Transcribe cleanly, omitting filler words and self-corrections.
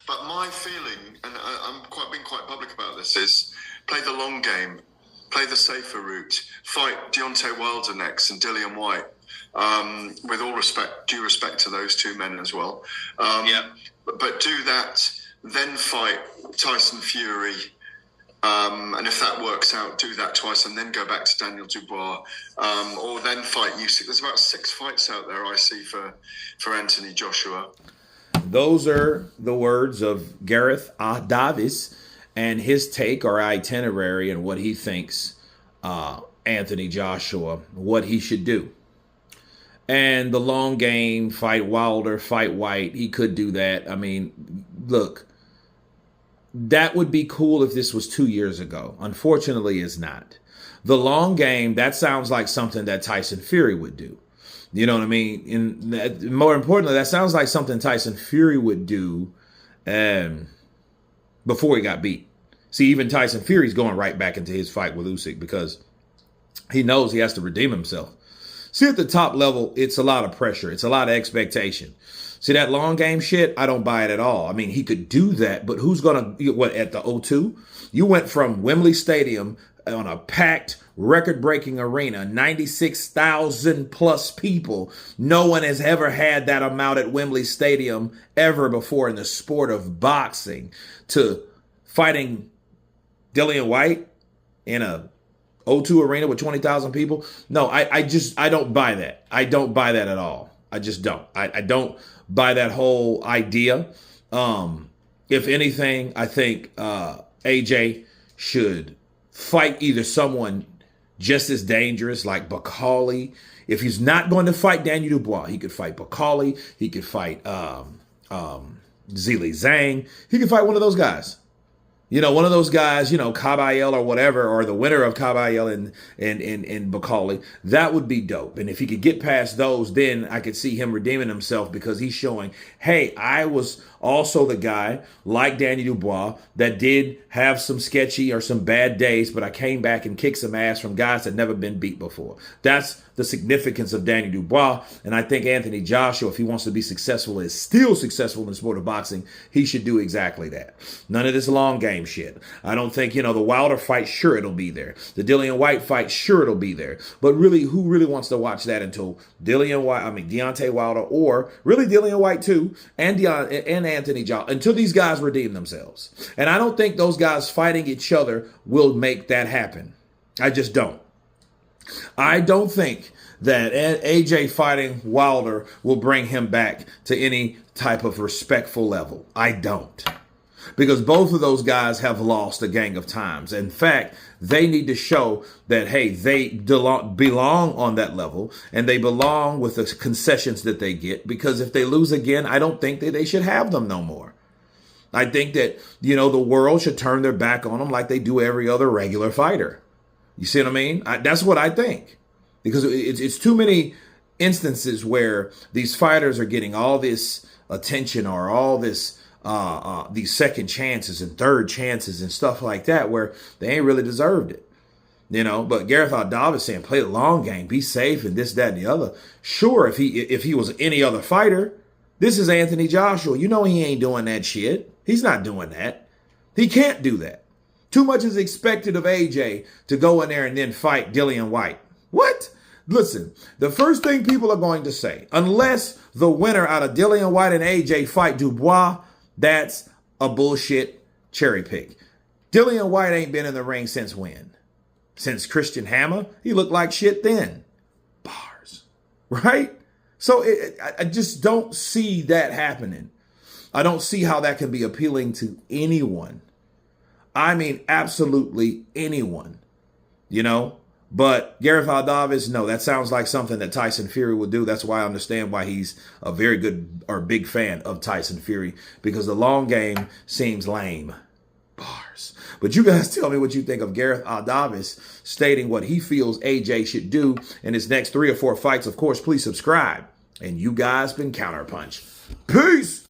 But my feeling, and I'm being quite public about this, is play the long game, play the safer route, fight Deontay Wilder next and Dillian White. With all due respect to those two men as well. But do that, then fight Tyson Fury. And if that works out, do that twice and then go back to Daniel Dubois. Or then fight Usyk. There's about 6 fights out there I see for Anthony Joshua. Those are the words of Garith Davis and his take or itinerary and what he thinks Anthony Joshua, what he should do. And the long game, fight Wilder, fight White, he could do that. I mean, look, that would be cool if this was 2 years ago. Unfortunately, it's not. The long game, that sounds like something that Tyson Fury would do. You know what I mean? And that, more importantly, that sounds like something Tyson Fury would do before he got beat. See, even Tyson Fury's going right back into his fight with Usyk because he knows he has to redeem himself. See, at the top level, it's a lot of pressure. It's a lot of expectation. See, that long game shit, I don't buy it at all. I mean, he could do that, but who's going to, what, at the O2? You went from Wembley Stadium on a packed, record-breaking arena, 96,000 plus people. No one has ever had that amount at Wembley Stadium ever before in the sport of boxing, to fighting Dillian White in a O2 arena with 20,000 people. No, I don't buy that. I don't buy that at all. I just don't. I don't buy that whole idea. If anything, I think AJ should fight either someone just as dangerous like Bakali. If he's not going to fight Daniel Dubois, he could fight Bakali. He could fight Zhilei Zhang. He could fight one of those guys. You know, one of those guys, you know, Kabayel or whatever, or the winner of Kabayel and Bakali, that would be dope. And if he could get past those, then I could see him redeeming himself because he's showing, hey, I was also the guy like Daniel Dubois that did have some sketchy or some bad days, but I came back and kicked some ass from guys that never been beat before. That's the significance of Daniel Dubois. And I think Anthony Joshua, if he wants to be successful, is still successful in the sport of boxing, he should do exactly that. None of this long game shit. I don't think, you know, the Wilder fight, sure, it'll be there. The Dillian White fight, sure, it'll be there. But really, who really wants to watch that until Deontay Wilder, or really Dillian White too, and Anthony Joshua, until these guys redeem themselves. And I don't think those guys fighting each other will make that happen. I just don't. I don't think that AJ fighting Wilder will bring him back to any type of respectful level. I don't. Because both of those guys have lost a gang of times. In fact, they need to show that, hey, they belong on that level and they belong with the concessions that they get. Because if they lose again, I don't think that they should have them no more. I think that, you know, the world should turn their back on them like they do every other regular fighter. You see what I mean? That's what I think. Because it's too many instances where these fighters are getting all this attention or all this these second chances and third chances and stuff like that where they ain't really deserved it. You know, but Garith Davis saying play the long game, be safe and this, that, and the other. Sure, if he was any other fighter, this is Anthony Joshua. You know he ain't doing that shit. He's not doing that. He can't do that. Too much is expected of AJ to go in there and then fight Dillian White. What? Listen, the first thing people are going to say, unless the winner out of Dillian White and AJ fight Dubois, that's a bullshit cherry pick. Dillian White ain't been in the ring since when? Since Christian Hammer? He looked like shit then. Bars. Right? So I just don't see that happening. I don't see how that can be appealing to anyone. I mean, absolutely anyone, you know, but Garith Davis, no, that sounds like something that Tyson Fury would do. That's why I understand why he's a very good or big fan of Tyson Fury, because the long game seems lame. Bars. But you guys tell me what you think of Garith Davis stating what he feels AJ should do in his next 3 or 4 fights. Of course, please subscribe. And you guys been Counterpunch. Peace.